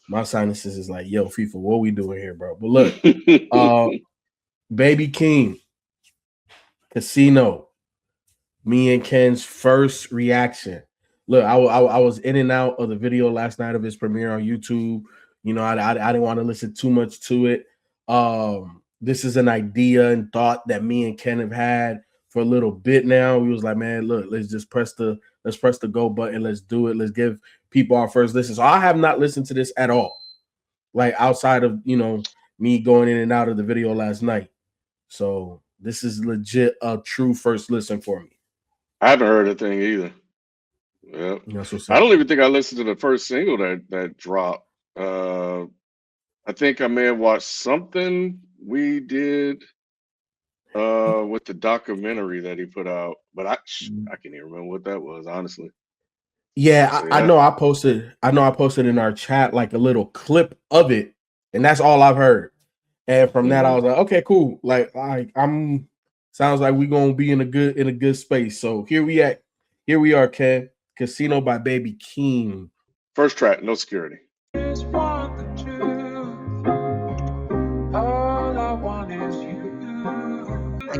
My sinuses is like, yo, FIFA, what we doing here, bro? But look, Baby Keem, Casino, me and Ken's first reaction. Look, I was in and out of the video last night of his premiere on YouTube. You know, I didn't want to listen too much to it. This is an idea and thought that me and Ken have had for a little bit now. We was like, man, look, let's press the go button. Let's do it. Let's give people our first listen. So I have not listened to this at all, like outside of me going in and out of the video last night. So this is legit a true first listen for me. I haven't heard a thing either. Yeah, I don't even think I listened to the first single that dropped. I think I may have watched something we did with the documentary that he put out, but I can't even remember what that was, honestly. Yeah, I know I posted in our chat like a little clip of it, and that's all I've heard. And from that, I was like, okay, cool. Like sounds like we're gonna be in a good space. So here we are, Ken. Casino by Baby Keem. First track, No Security. I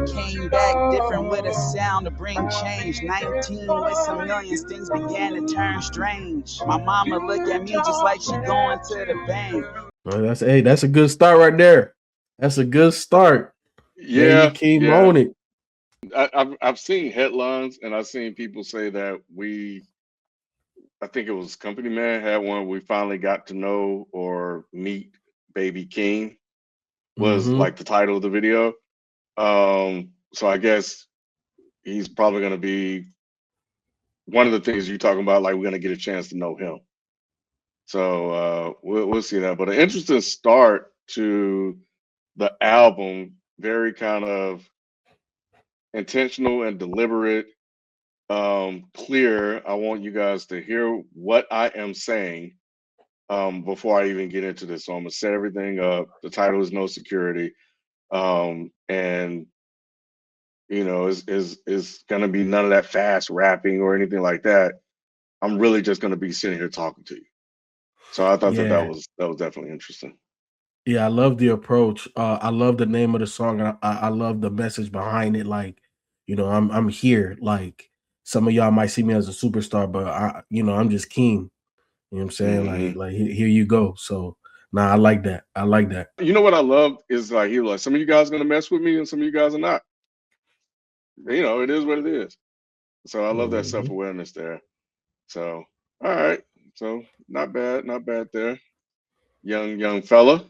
came back different with a sound to bring change. 19 with some millions, things began to turn strange. My mama look at me just like she going to the bank. Well, that's a good start right there. That's a good start. Yeah, Baby Keem on it. I've seen headlines and I've seen people say that I think it was Company Man had one. We finally got to know or meet Baby Keem was like the title of the video. So I guess he's probably going to be one of the things you're talking about. Like we're going to get a chance to know him. So we'll see that. But an interesting start to the album. Very kind of intentional and deliberate, clear. I want you guys to hear what I am saying before I even get into this. So I'm gonna set everything up. The title is No Security, and is gonna be none of that fast rapping or anything like that. I'm really just gonna be sitting here talking to you. So I thought that was definitely interesting. Yeah, I love the approach. I love the name of the song. I love the message behind it. Like, I'm here. Like some of y'all might see me as a superstar, but I'm just Keem. You know what I'm saying? Like here you go. So I like that. I like that. You know what I love is like he was like, some of you guys are gonna mess with me and some of you guys are not. It is what it is. So I love that self-awareness there. So all right. So not bad there. Young fella.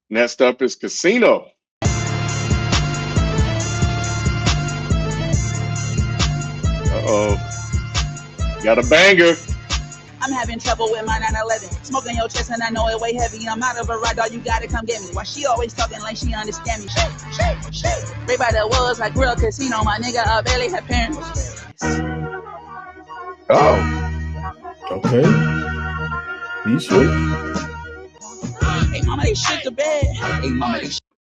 Next up is Casino. Got a banger. I'm having trouble with my 911. Smoking your chest and I know it way heavy. I'm out of a ride, dog, you gotta come get me. Why she always talking like she understand me? Shake. Everybody that was like real Casino, my nigga, I barely had parents. Oh. Okay. You sweet. Hey, mama, they shit the bed.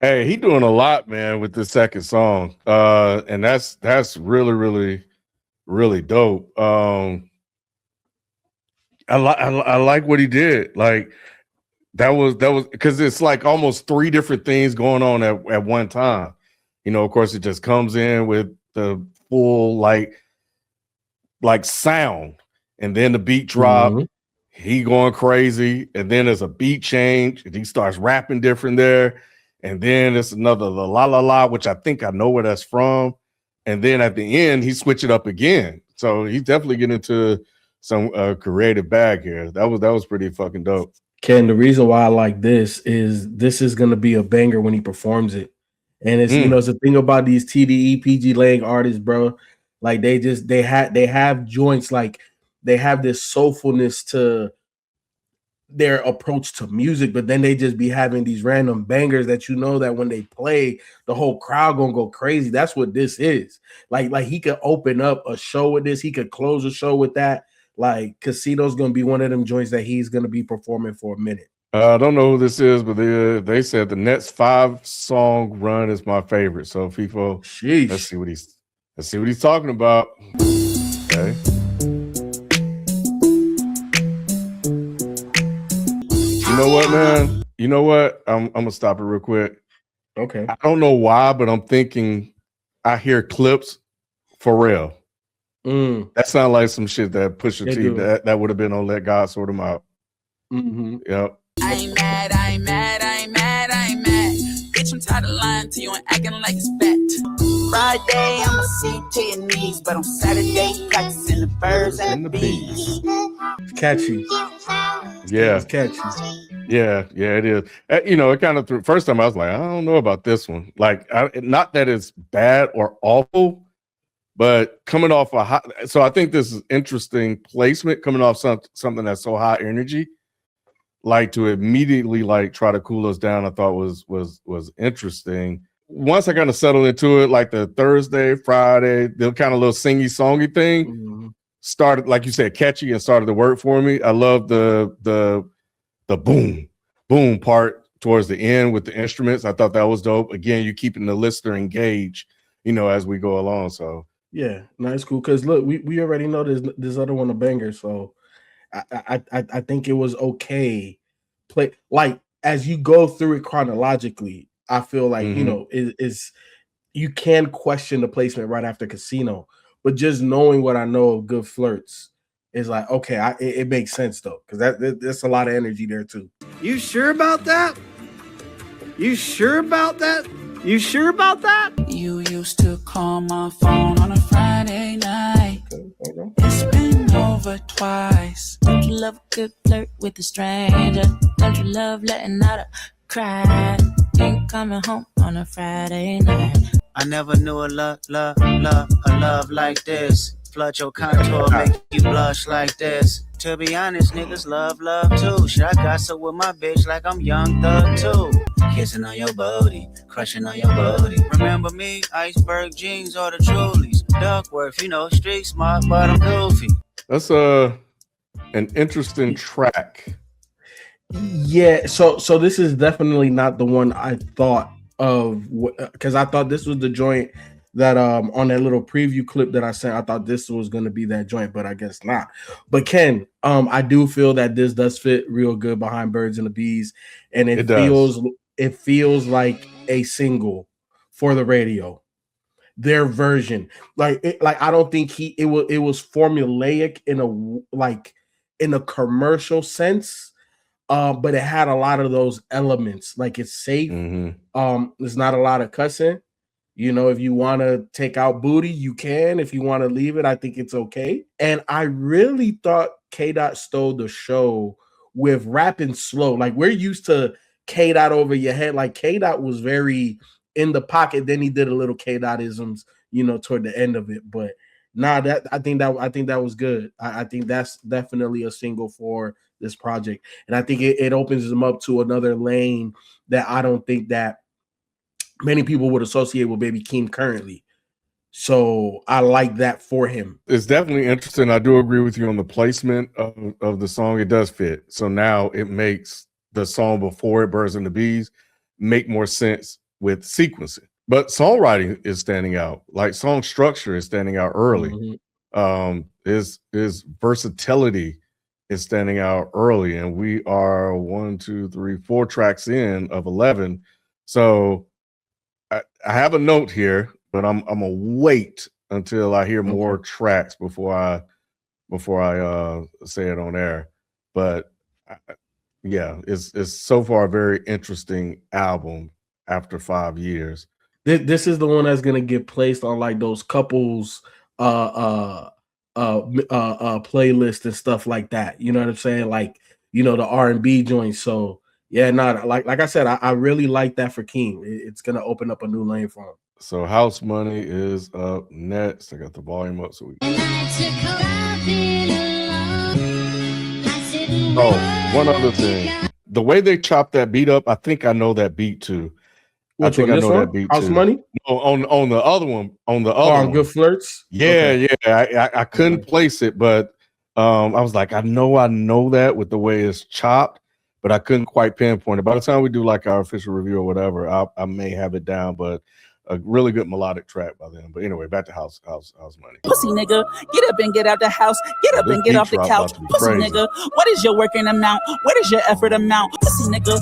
Hey, he doing a lot, man, with this second song. And that's really, really, really dope. I like what he did. Like that was because it's like almost three different things going on at one time. Of course, it just comes in with the full like sound, and then the beat drop. He going crazy, and then there's a beat change, and he starts rapping different there, and then it's another la la la, which I think I know where that's from, and then at the end he switch it up again. So he's definitely getting into some creative bag here. That was pretty fucking dope. Ken, the reason why I like this is gonna be a banger when he performs it, and it's it's the thing about these TDE PG Lang artists, bro. Like they have joints, like they have this soulfulness to their approach to music, but then they just be having these random bangers that that when they play, the whole crowd gonna go crazy. That's what this is. Like he could open up a show with this, he could close a show with that. Like Casino's gonna be one of them joints that he's gonna be performing for a minute. I don't know who this is, but they said the next 5-song run is my favorite. So FeeFo, sheesh. Let's see what he's talking about. Okay. You know what, man? You know what? I'm gonna stop it real quick. Okay. I don't know why, but I'm thinking I hear clips for real. That sounds like some shit that Pusha T that would have been on Let God Sort Him Out. Yep. I ain't mad, I ain't mad, I ain't mad, I ain't mad. Bitch, I'm tired of lying to you and acting like it's fact. Friday, I'ma see to your knees, but on Saturday, practicing the birds and the bees. Catchy. Yeah. It's catchy. Yeah, it is. You know, it kind of first time I was like, I don't know about this one. Like, not that it's bad or awful, but coming off a hot. So I think this is interesting placement coming off something that's so high energy. Like to immediately like try to cool us down, I thought was interesting. Once I kind of settled into it, like the Thursday, Friday, the kind of little singy songy thing started, like you said, catchy and started to work for me. I love the boom part towards the end with the instruments. I thought that was dope. Again, you're keeping the listener engaged, you know, as we go along. So yeah, nice, cool. Because look, we already know this other one a banger, so I think it was okay. Play like as you go through it chronologically. I feel like you know is you can question the placement right after Casino, but just knowing what I know of Good Flirts is like okay, it makes sense though because there's a lot of energy there too. You sure about that? You sure about that? You sure about that? You used to call my phone on a Friday night. Okay. It's been over twice. Don't you love a good flirt with a stranger? Don't you love letting out a cry? Ain't coming home on a Friday night. I never knew a love like this. Flood your contour, make you blush like this. To be honest, niggas love too. Shit, I got so with my bitch like I'm Young Thug too. Kissing on your booty, crushing on your booty. Remember me, iceberg jeans or the Trulies. Duckworth, you know, street smart, but I'm goofy. that's an interesting track. Yeah, so this is definitely not the one I thought of because I thought this was the joint that on that little preview clip that I sent, I thought this was going to be that joint, but I guess not. But Ken, I do feel that this does fit real good behind Birds and the Bees, and it feels like a single for the radio. Their version, like I don't think it was formulaic in a commercial sense. But it had a lot of those elements. Like it's safe. There's not a lot of cussing. You know, if you want to take out booty, you can. If you want to leave it, I think it's okay. And I really thought K-Dot stole the show with rapping slow. Like we're used to K-Dot over your head. Like K-Dot was very in the pocket. Then he did a little K-Dot-isms, you know, toward the end of it. But nah, I think that was good. I think that's definitely a single for this project, and I think it opens them up to another lane that I don't think that many people would associate with Baby Keem currently. So I like that for him. It's definitely interesting. I do agree with you on the placement of the song. It does fit. So now it makes the song before it, Birds and the Bees, make more sense with sequencing. But songwriting is standing out. Like song structure is standing out early. His versatility is standing out early, and we are 4 tracks in of 11. So I have a note here, but I'm gonna wait until I hear more tracks before I say it on air. But yeah, it's so far a very interesting album after 5 years. This is the one that's gonna get placed on like those couples playlist and stuff like that. You know what I'm saying? Like, you know, the R&B joints. So yeah, like I said, I really like that for Keem. It's gonna open up a new lane for him. So House Money is up next. I got the volume up so we one other thing. The way they chopped that beat up, I think I know that beat too. I think I know that beat House too. Money? No, on the other one. On the other one. Good Flirts? Yeah. I couldn't place it, but I was like, I know that with the way it's chopped, but I couldn't quite pinpoint it. By the time we do like our official review or whatever, I may have it down, but a really good melodic track by them. But anyway, back to house money. Pussy nigga, get up and get out the house. Get up This and get beat off the drop couch. about to be Pussy crazy. nigga, what is your working amount? What is your effort amount? Pussy nigga.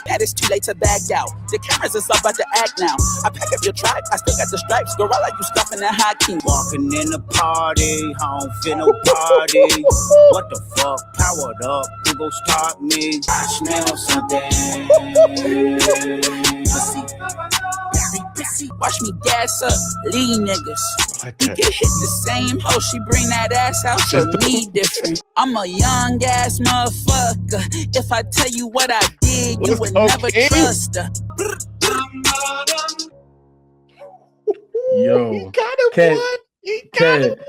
That it's too late to back out. The cameras is about to act now. I pack up your tribe, I still got the stripes. Gorilla, you stuffing that high key. Walking in the party, I don't feel no party. What the fuck? Powered up, who gon' start me? I smell something. Pussy, very pussy. Watch me gas up, lead niggas. Like You that. get hit the same hoe, she bring that ass out, so me different. I'm a young ass motherfucker. If I tell you what I did, you would never trust her. Yo, got it, Ken, boy. You got Ken. it, boy.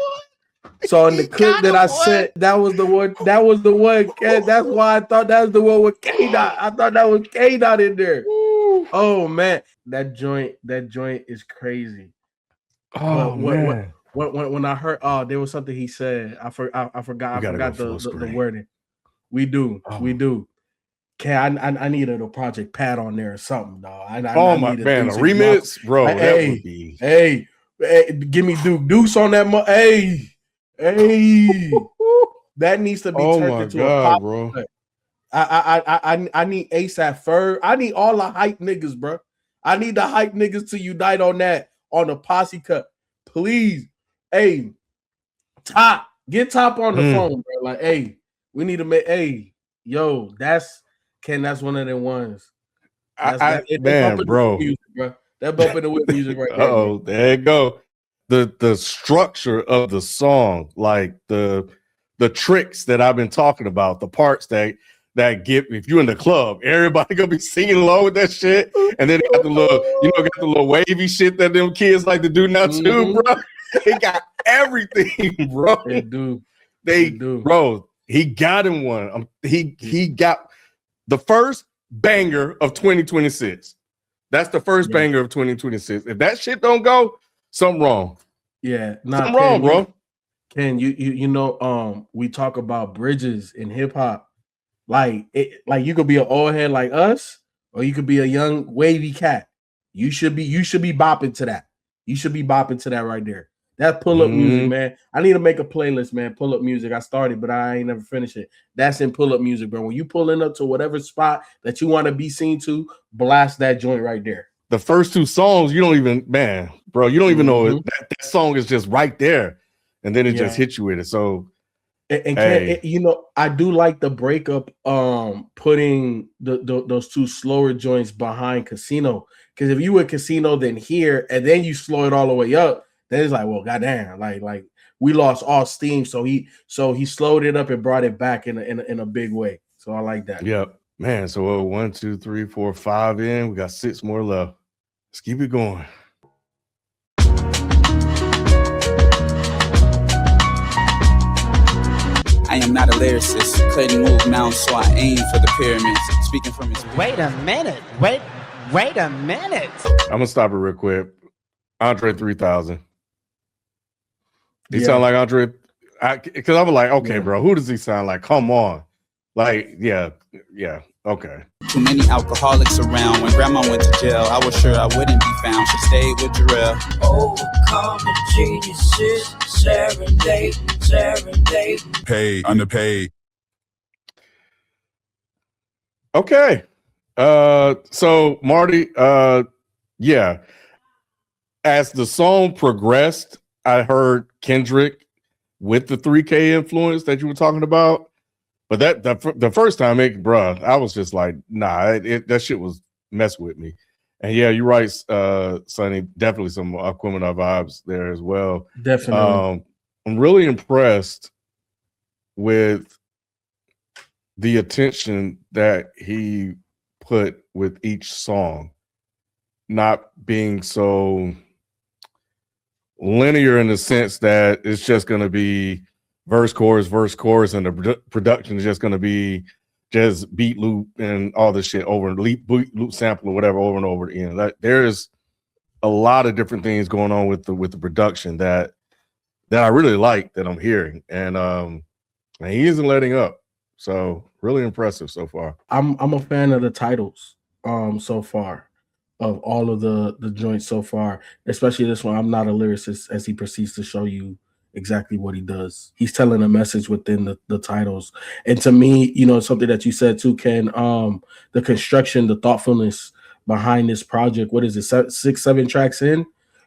So in the clip that I sent, that was the one. That was the one. Ken, that's why I thought that was the one with K Dot. I thought that was K Dot in there. Oh man, that joint is crazy. Oh man. When I heard, there was something he said. I forgot the wording. We do. Ken, I needed a Project Pat on there or something, dog. I my man, a remix, bro. Like, that would be. Hey, give me Deuce on that. Hey, that needs to be turned into a pop, bro. I need ASAP Ferg. I need all the hype niggas, bro. I need the hype niggas to unite on that on the posse cut, please. Hey, get Top on the phone, bro. Like, hey, we need to make. Hey, yo, that's one of them ones. Man, bro. Music, bro. That bumping the whip music right there. Oh, there you go. The structure of the song, like the tricks that I've been talking about, the parts that get, if you're in the club, everybody gonna be singing along with that shit. And then they got the little wavy shit that them kids like to do now too, bro. They got everything, bro. They do. Bro. He got him one. He got the first banger of 2026. That's the first banger of 2026. If that shit don't go, something wrong. Yeah, something wrong, bro. Ken, you know, we talk about bridges in hip hop. Like you could be an old head like us, or you could be a young wavy cat. You should be bopping to that. You should be bopping to that right there. That pull-up music, man. I need to make a playlist, man. Pull-up music. I started, but I ain't never finished it. That's in pull-up music, bro. When you pulling up to whatever spot that you want to be seen to, blast that joint right there. The first two songs, you don't even know that song is just right there, and then it just hits you with it. So, you know, I do like the breakup, putting those two slower joints behind Casino, because if you were Casino, then here, and then you slow it all the way up. Then it's like, well, goddamn, like we lost all steam. So he slowed it up and brought it back in a big way. So I like that. Yep, man. So 1, 2, 3, 4, 5 in. We got 6 more left. Let's keep it going. I am not a lyricist. Couldn't move mountains, so I aim for the pyramids. Speaking from his. Wait a minute. Wait a minute. I'm gonna stop it real quick. Andre 3000. He sound like Andre, because I was like, okay, bro, who does he sound like? Come on, like, yeah, okay. Too many alcoholics around. When grandma went to jail, I was sure I wouldn't be found. She stayed with Jarrell. Overcome the geniuses, serenade. Paid, underpaid. Okay. So Marty, yeah. As the song progressed, I heard Kendrick with the 3K influence that you were talking about. But the first time, I was just like, nah, that shit was messing with me. And yeah, you're right, Sonny. Definitely some Aquemini vibes there as well. Definitely. I'm really impressed with the attention that he put with each song, not being so linear in the sense that it's just going to be verse, chorus, and the production is just going to be just beat loop and all this shit over and loop sample or whatever over and over again. There's a lot of different things going on with the production that I really like that I'm hearing, and he isn't letting up. So really impressive so far. I'm a fan of the titles so far, of all of the joints so far, especially this one. I'm not a lyricist, as he proceeds to show you exactly what he does. He's telling a message within the titles. And to me, you know, something that you said too, Ken, the construction, the thoughtfulness behind this project. What is it, 6-7 tracks in,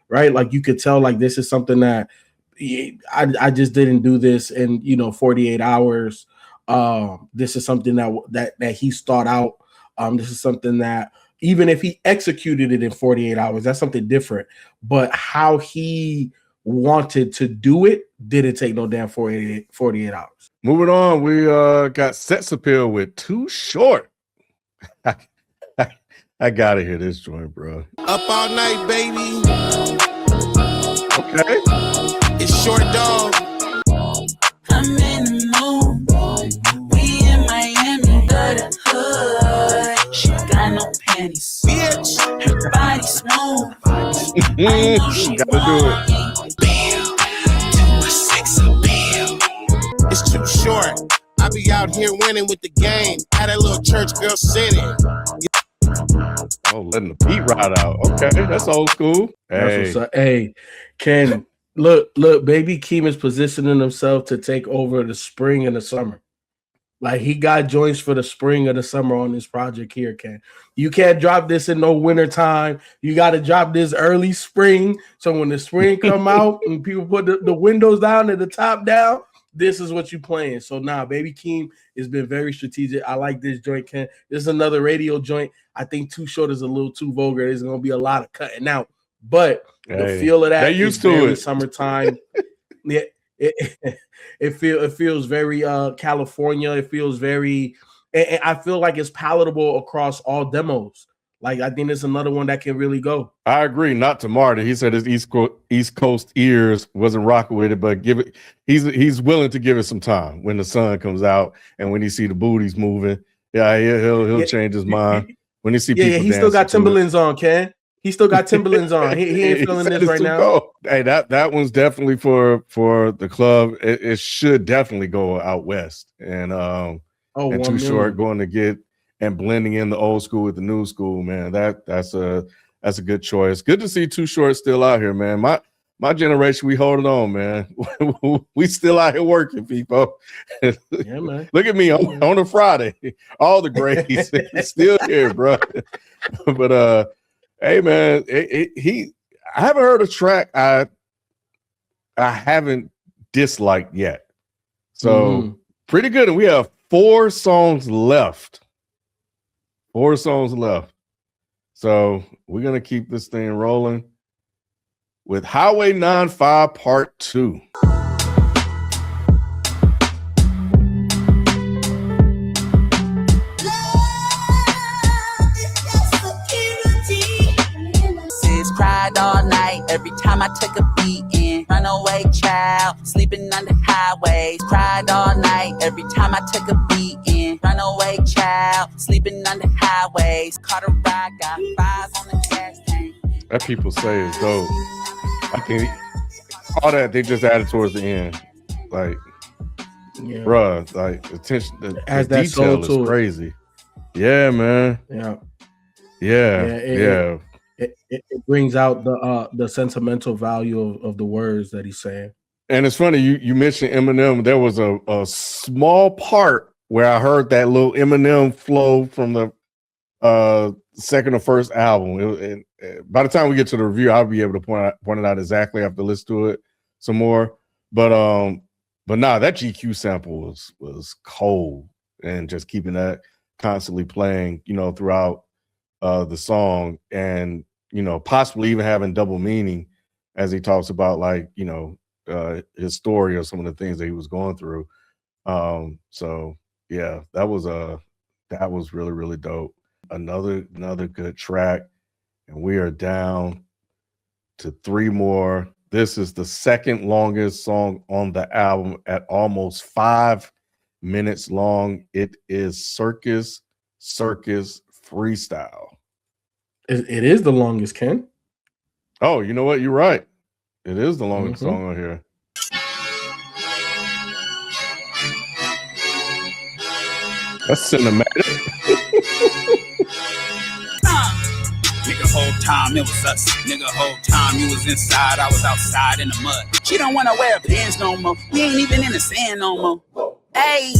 right? Like you could tell like this is something that I just didn't do this in, you know, 48 hours. This is something that he's thought out. This is something that even if he executed it in 48 hours, that's something different. But how he wanted to do it didn't take no damn 48 hours. Moving on, we got Sex Appeal with Too Short. I gotta hear this joint, bro. Up all night, baby. Okay. It's Short Dog. I'm in the mood. We in Miami, the hood. She got no panties. Bitch. Her body smooth. I know she Gotta do it. want me. Do a sex appeal. It's Too Short. I be out here winning with the game. Had a little church girl sinning. Oh, letting the beat ride out. Okay, that's old school. Hey, That's what's up. Hey, Ken, look, Baby Keem is positioning himself to take over the spring and the summer. Like he got joints for the spring or the summer on this project here, Ken. You can't drop this in no winter time. You got to drop this early spring. So when the spring come out and people put the windows down and the top down, this is what you playing. So now Baby Keem has been very strategic. I like this joint, Ken. This is another radio joint. I think Too Short is a little too vulgar. There's going to be a lot of cutting out. But the feel of that they used to it. Summertime. Yeah, it feels very California. It feels very, and I feel like it's palatable across all demos. Like I think it's another one that can really go. I agree. Not to Marty. He said his East Coast ears wasn't rocking with it, but give it. He's willing to give it some time when the sun comes out and when he see the booties moving. Yeah, he'll change his mind when he see people. Yeah, he still got Timberlands on, Ken. He still got Timberlands on. He ain't feeling this right now. Cold. Hey, that one's definitely for the club. It should definitely go out west. And and Too Short going to get and blending in the old school with the new school, man. That's a good choice. Good to see Too Short still out here, man. My generation, we holding on, man. We still out here working, people. Yeah, man. Look at me on a Friday. All the grades still here, bro. But hey, man, I haven't heard a track I haven't disliked yet. So pretty good. And we have 4 songs left. 4 songs left. So we're going to keep this thing rolling with Highway 95 Part 2. Cried all night every time I took a beating. Runaway child, sleeping under highways. Cried all night every time I took a beating. Runaway child, sleeping under highways. Caught a ride, got 5 on the gas tank. That people say is dope. I think all that they just added towards the end. Like, bruh, like attention, the detail is crazy. Yeah, man. Yeah. It brings out the sentimental value of the words that he's saying. And it's funny, you mentioned Eminem. There was a small part where I heard that little Eminem flow from the second or first album. By the time we get to the review, I'll be able to point it out exactly. I have to listen to it some more. But nah, that GQ sample was cold, and just keeping that constantly playing, throughout the song, and possibly even having double meaning as he talks about, like, his story or some of the things that he was going through. So yeah, that was really, really dope. Another good track, and we are down to 3 more. This is the second longest song on the album at almost 5 minutes long. It is Circus Freestyle. It is the longest, Ken. Oh, you know what? You're right. It is the longest song on here. That's cinematic. Nigga, whole time it was us. Nigga, whole time you was inside, I was outside in the mud. She don't wanna wear pants no more. We ain't even in the sand no more. Hey.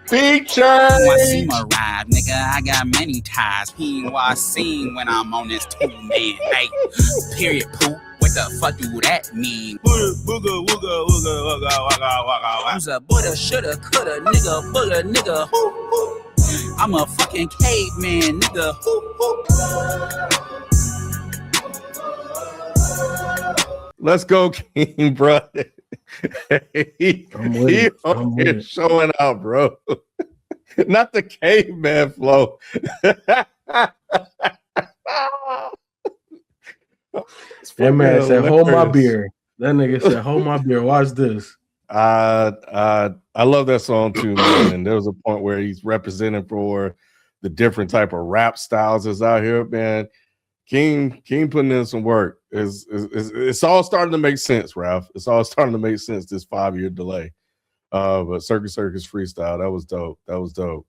Feature. I see my ride, nigga. I got many ties. He ain't what I seen when I'm on this 2-man. Hey, period, poo. What the fuck do that mean? Booga, booga, wooga, wooga, wugga, wugga, wugga. I'm a Buddha, shoulda, coulda, nigga, booga, nigga. Hoo, hoo. I'm a fucking caveman, nigga. Hoo, hoo. Let's go, King, bro. he on here showing out, bro. Not the caveman flow. That man said, "Hold my beer." That nigga said, "Hold my beer." Watch this. I love that song too, man. And there was a point where he's representing for the different type of rap styles that's out here, man. King putting in some work. It's all starting to make sense, Ralph. It's all starting to make sense, this 5-year delay. But Circus freestyle, that was dope. That was dope.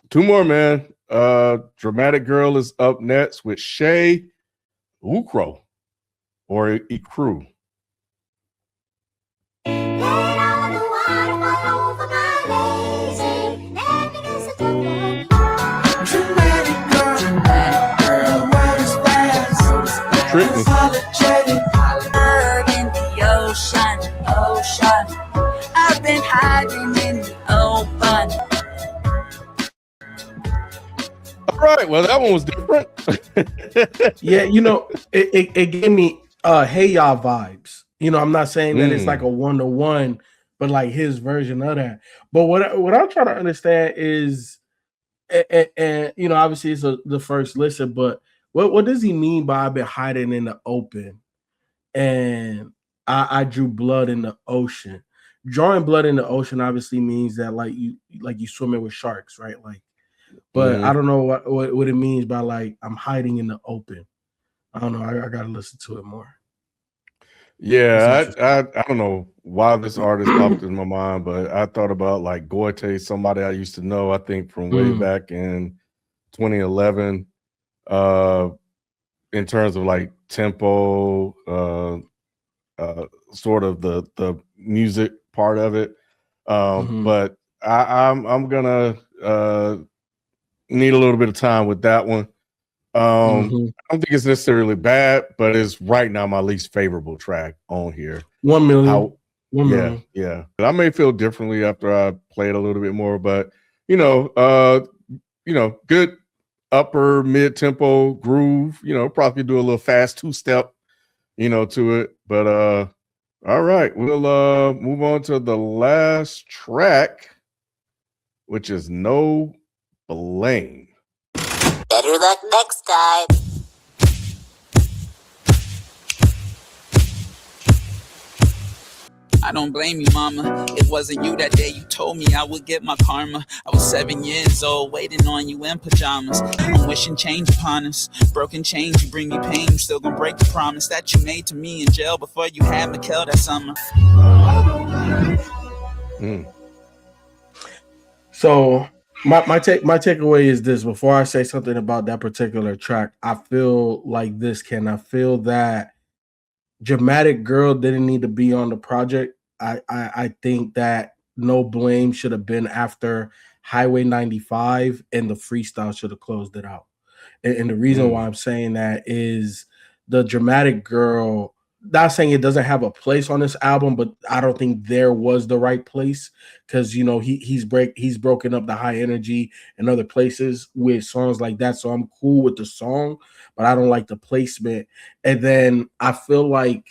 2 more, man. Dramatic Girl is up next with Shay Ukro or Ikru. I've been hiding in the open. All right, well, that one was different. Yeah, you know, it gave me Hey Ya vibes. You know, I'm not saying that it's like a 1-to-1, but like his version of that. But what I'm trying to understand is, and you know, obviously it's the first listen, but what does he mean by I've been hiding in the open and I drew blood in the ocean? Drawing blood in the ocean obviously means that like you swimming with sharks, right? Like, but I don't know what it means by like I'm hiding in the open. I don't know. I gotta listen to it more. Yeah, I don't know why this artist popped in my mind, but I thought about like Goite, somebody I used to know, I think from way back in 2011, in terms of like tempo, sort of the music part of it. But I'm gonna need a little bit of time with that one. I don't think it's necessarily bad, but it's right now my least favorable track on here. 1 million. Yeah. I may feel differently after I play it a little bit more, but good upper mid tempo groove. You know, probably do a little fast 2-step, to it. But all right, we'll move on to the last track, which is No Blame. Better luck next time. I don't blame you, mama. It wasn't you that day you told me I would get my karma. I was 7 years old, waiting on you in pajamas. I'm wishing change upon us. Broken chains, you bring me pain. Still gonna break the promise that you made to me in jail before you had Mikkel that summer. So my takeaway is this. Before I say something about that particular track, I feel like this, Ken. I feel that Dramatic Girl didn't need to be on the project. I think that No Blame should have been after Highway 95, and the freestyle should have closed it out. And the reason why I'm saying that is the Dramatic Girl, not saying it doesn't have a place on this album, but I don't think there was the right place, because he's broken up the high energy in other places with songs like that. So I'm cool with the song, but I don't like the placement. And then I feel like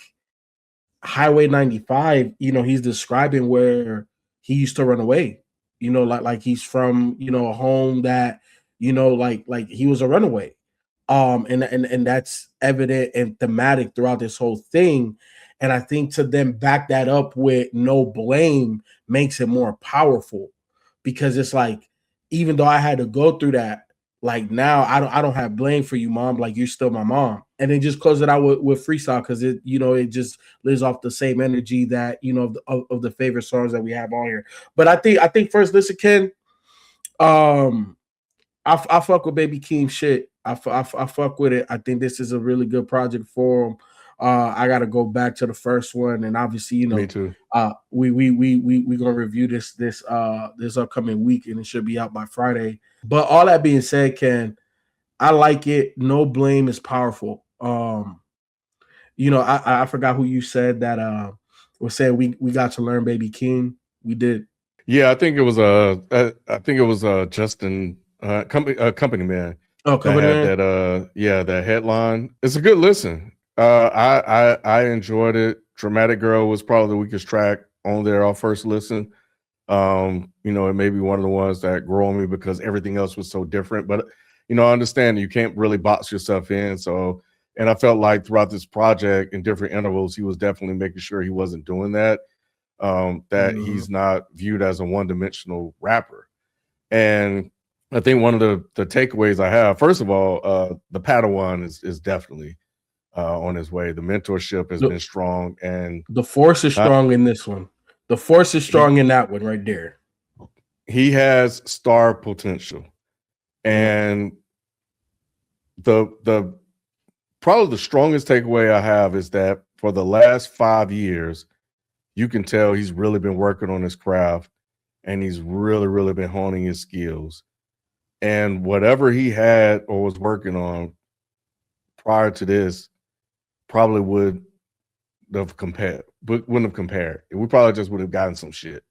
Highway 95, he's describing where he used to run away, like he's from, a home that, like he was a runaway. And that's evident and thematic throughout this whole thing. And I think to then back that up with No Blame makes it more powerful, because it's like, even though I had to go through that, like now I don't have blame for you, mom. Like, you're still my mom. and then just close it out with freestyle, because it, you know, it just lives off the same energy that, you know, of the favorite songs that we have on here. But I think first listen, Ken, I fuck with Baby Keem shit. I fuck with it. I think this is a really good project for him. I got to go back to the first one, and obviously, you know, Me too. We gonna review this upcoming week, and it should be out by Friday. But all that being said, Ken, I like it. No blame is powerful. You know, I forgot who you said that was saying we got to learn Baby Keem. We did. Yeah, I think it was Justin company man. Oh, company man. That headline. It's a good listen. I enjoyed it. Dramatic Girl was probably the weakest track on there. Our first listen. You know, it may be one of the ones that grew on me because everything else was so different. But you know, I understand you can't really box yourself in. So, and I felt like throughout this project in different intervals, he was definitely making sure he wasn't doing that. That he's not viewed as a one-dimensional rapper. And I think one of the takeaways I have, first of all, the Padawan is definitely on his way. The mentorship has been strong, and the force is strong in this one. The force is strong in that one right there. He has star potential, and the probably the strongest takeaway I have is that for the last 5 years, you can tell he's really been working on his craft, and he's really been honing his skills. And whatever he had or was working on prior to this probably wouldn't have compared. We probably just would have gotten some shit.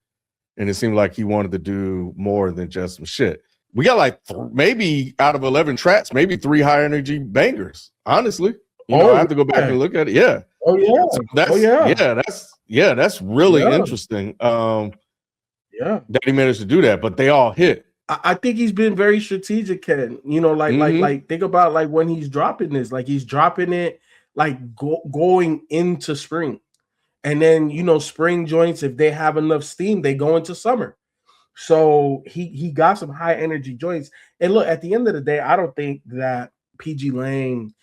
And it seemed like he wanted to do more than just some shit. We got like maybe out of 11 tracks, maybe 3 high energy bangers. Honestly, you know, I have to go back and look at it. Yeah. Oh yeah. So that's really interesting. That he managed to do that, but they all hit. I think he's been very strategic, Ken. You know, like think about like when he's dropping this, like he's dropping it like going into spring. And then, you know, spring joints, if they have enough steam, they go into summer. So he got some high energy joints. And look, at the end of the day, I don't think that PG Lane,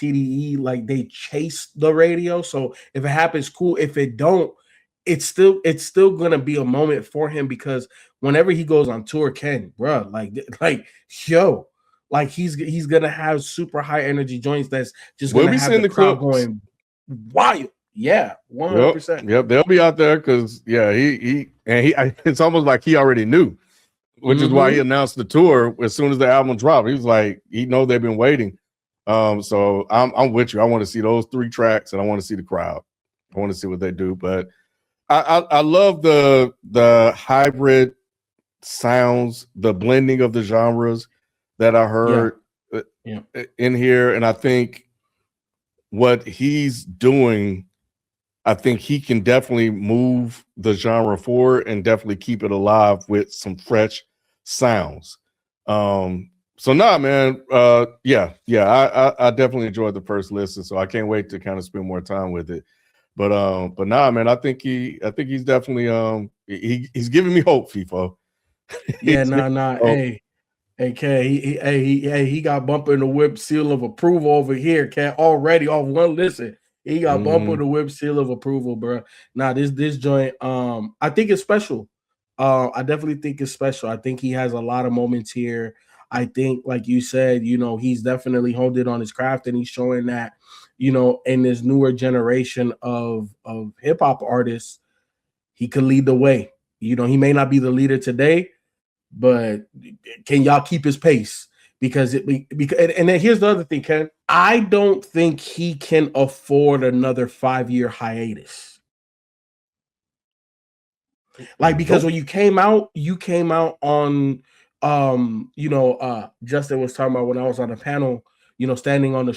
TDE, like they chase the radio. So if it happens, cool. If it don't, it's still gonna be a moment for him, because whenever he goes on tour, Ken, bro, he's gonna have super high energy joints that's just gonna have the crowd going wild. Yeah, 100%. Yep, they'll be out there because it's almost like he already knew, which is why he announced the tour as soon as the album dropped. He was like, he know they've been waiting. So I'm with you. I want to see those 3 tracks, and I want to see the crowd. I want to see what they do. But I love the hybrid sounds, the blending of the genres that I heard in here, and I think what he's doing, I think he can definitely move the genre forward and definitely keep it alive with some fresh sounds. So nah, man. I definitely enjoyed the first listen, so I can't wait to kind of spend more time with it. But nah, man, I think he's definitely he's giving me hope, FeeFo. Hey, K, he got bumper in the whip seal of approval over here, K, already off one listen. He got bumper in the whip seal of approval, bro. Now this joint, I think it's special. I definitely think it's special. I think he has a lot of moments here. I think, like you said, you know, he's definitely honed it on his craft, and he's showing that, you know, in this newer generation of hip hop artists, he could lead the way. You know, he may not be the leader today, but can y'all keep his pace? Because and then here's the other thing, Ken. I don't think he can afford another 5-year hiatus. Like, because when you came out on Justin was talking about when I was on the panel, you know, standing on the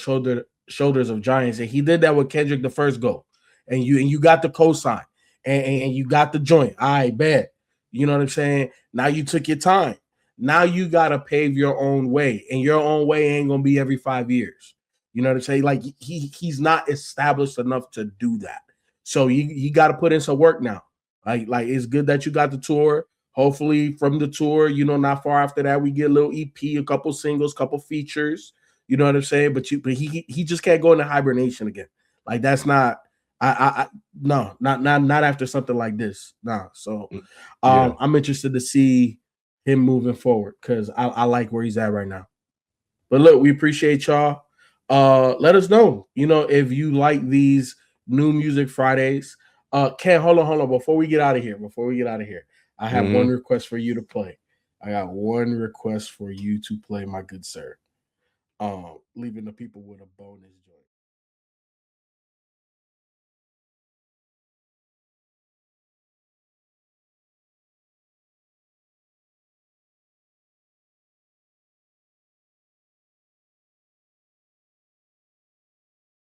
shoulders of giants, and he did that with Kendrick the first go, and you got the cosign and you got the joint. I bet. You know what I'm saying? Now you took your time. Now you got to pave your own way, and your own way ain't going to be every 5 years. You know what I'm saying? Like he's not established enough to do that. So you got to put in some work now. Like it's good that you got the tour. Hopefully from the tour, you know, not far after that, we get a little EP, a couple singles, couple features, You know what I'm saying? But he just can't go into hibernation again. Like that's not. No, not after something like this. Nah. So I'm interested to see him moving forward because I like where he's at right now. But look, we appreciate y'all. Let us know, if you like these new music Fridays. Ken, hold on. Before we get out of here, I have one request for you to play. I got one request for you to play, my good sir. Leaving the people with a bonus joint.